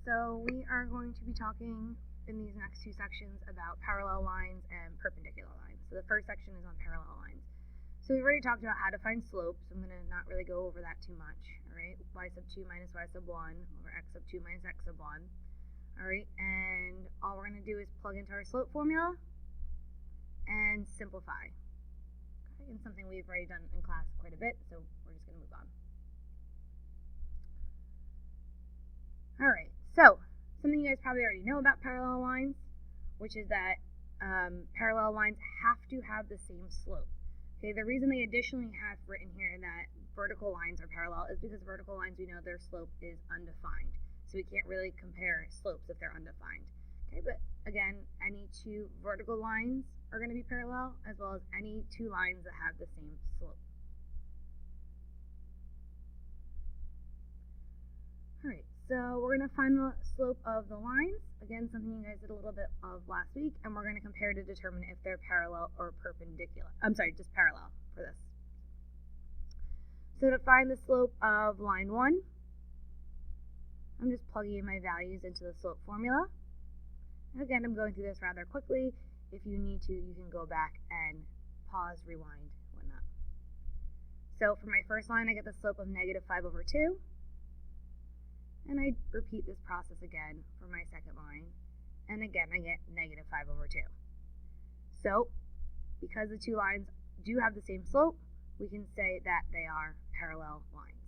So we are going to be talking in these next two sections about parallel lines and perpendicular lines. So the first section is on parallel lines. So we've already talked about how to find slopes, so I'm going to not really go over that too much. Alright, y sub 2 minus y sub 1 over x sub 2 minus x sub 1. Alright, and all we're going to do is plug into our slope formula and simplify. Okay, and something we've already done in class quite a bit, so we're just going to move on. Alright, so something you guys probably already know about parallel lines, which is that parallel lines have to have the same slope. Okay, the reason they additionally have written here that vertical lines are parallel is because vertical lines, we know their slope is undefined. So we can't really compare slopes if they're undefined. Okay, but again, any two vertical lines are going to be parallel, as well as any two lines that have the same slope. Alright, so we're going to find the slope of the lines. Again, something you guys did a little bit of last week, and we're going to compare to determine if they're parallel or perpendicular. I'm sorry, just parallel for this. So to find the slope of line 1, I'm just plugging in my values into the slope formula. Again, I'm going through this rather quickly. If you need to, you can go back and pause, rewind, whatnot. So for my first line, I get the slope of negative 5 over 2. And I repeat this process again for my second line. And again, I get negative 5 over 2. So, because the two lines do have the same slope, we can say that they are parallel lines.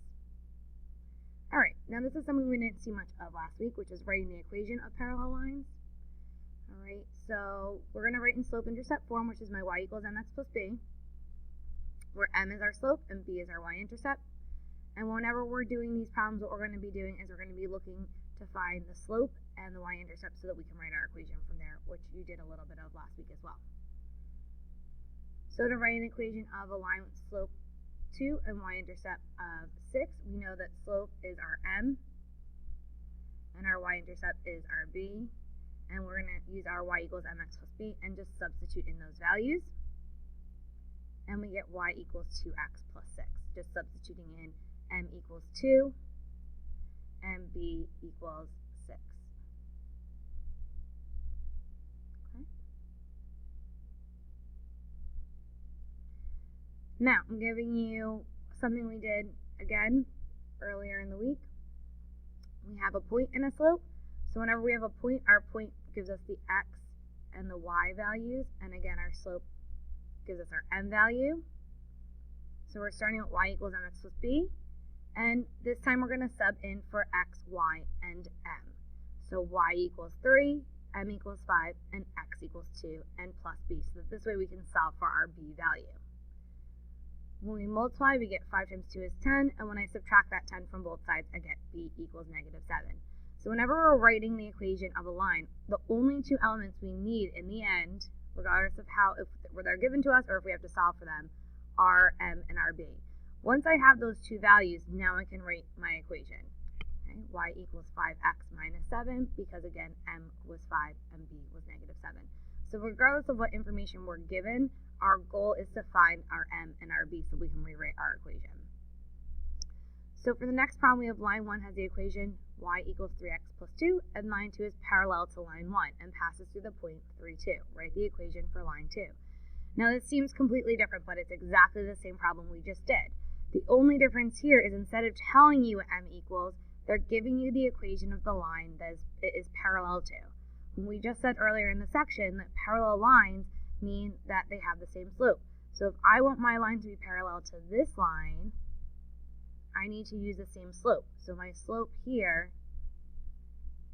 Alright, now this is something we didn't see much of last week, which is writing the equation of parallel lines. Alright, so we're going to write in slope-intercept form, which is my y equals mx plus b, where m is our slope and b is our y-intercept. And whenever we're doing these problems, what we're going to be doing is we're going to be looking to find the slope and the y-intercept so that we can write our equation from there, which you did a little bit of last week as well. So to write an equation of a line with slope 2 and y-intercept of 6, we know that slope is our m, and our y-intercept is our b, and we're going to use our y equals mx plus b and just substitute in those values, and we get y equals 2x plus 6, just substituting in m equals 2 and b equals 6. Okay. Now, I'm giving you something we did again earlier in the week. We have a point and a slope. So whenever we have a point, our point gives us the x and the y values. And again, our slope gives us our m value. So we're starting with y equals mx plus b. And this time we're going to sub in for x, y, and m. So y equals 3, m equals 5, and x equals 2, and plus b. So that this way we can solve for our b value. When we multiply, we get 5 times 2 is 10, and when I subtract that 10 from both sides, I get b equals negative 7. So whenever we're writing the equation of a line, the only two elements we need in the end, regardless of how, if they're given to us or if we have to solve for them, are m and our b. Once I have those two values, now I can write my equation. Okay? Y equals 5x minus 7, because again, m was 5 and b was negative 7. So regardless of what information we're given, our goal is to find our m and our b so we can rewrite our equation. So for the next problem, we have line 1 has the equation y equals 3x plus 2, and line 2 is parallel to line 1 and passes through the point 3, 2. Write the equation for line 2. Now this seems completely different, but it's exactly the same problem we just did. The only difference here is instead of telling you what m equals, they're giving you the equation of the line that it is parallel to. When we just said earlier in the section that parallel lines mean that they have the same slope. So if I want my line to be parallel to this line, I need to use the same slope. So my slope here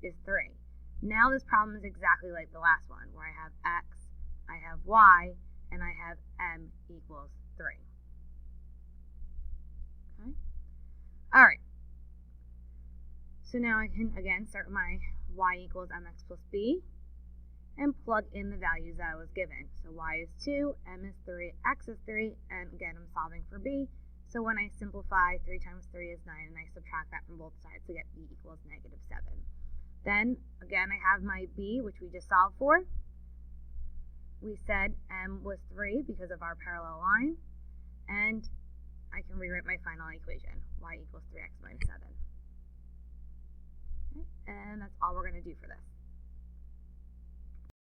is 3. Now this problem is exactly like the last one, where I have x, I have y, and I have m equals 3. Okay. Alright. So now I can again start my y equals mx plus b and plug in the values that I was given. So y is 2, m is 3, x is 3, and again I'm solving for b. So when I simplify, 3 times 3 is 9, and I subtract that from both sides to get b equals negative 7. Then, again, I have my b, which we just solved for. We said m was 3 because of our parallel line, and I can rewrite my final equation, y equals 3x minus 7. Okay. and that's all we're going to do for this.